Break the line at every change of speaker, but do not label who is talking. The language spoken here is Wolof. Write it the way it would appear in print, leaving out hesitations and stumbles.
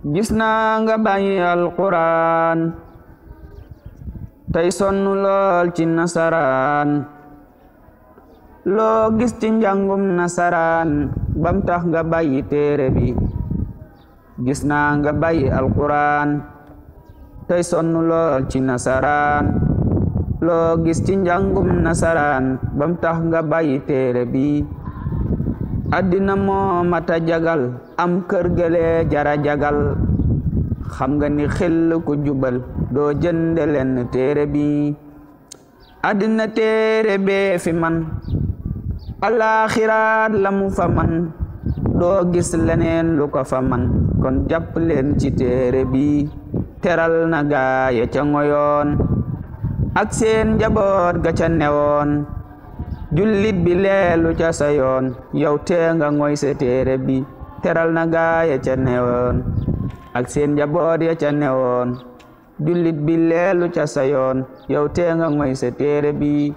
gis naa nga bàyyi alquran tey sonnu lool ci nasaraan loo gis ci njàngum nasaraan bam tax nga bàyyi téere bi gis naa nga bàyyi alquran tey sonnu lool ci nasaraan loo gis ci njàngum nasaraan bam tax nga bàyyi téere bi àddina moo mata jagal am kër gële jara jagal xam nga ni xel ku jubal doo jënde leen téere bi àddina téere bee fi man alaaxiraat la mu fa man doo gis leneen lu ko fa man kon jàpp leen ci téere bi teral na gaaya ca ngoyoon ak seen njaboot ga ca newoon jullit bi leelu ca sa yoon yow tee nga ngoy sa téere bi teral na gaaya ca newoon ak seen njaboot ya ca newoon jullit bi leelu ca sa yoon yow tee nga ngoy sa téere bi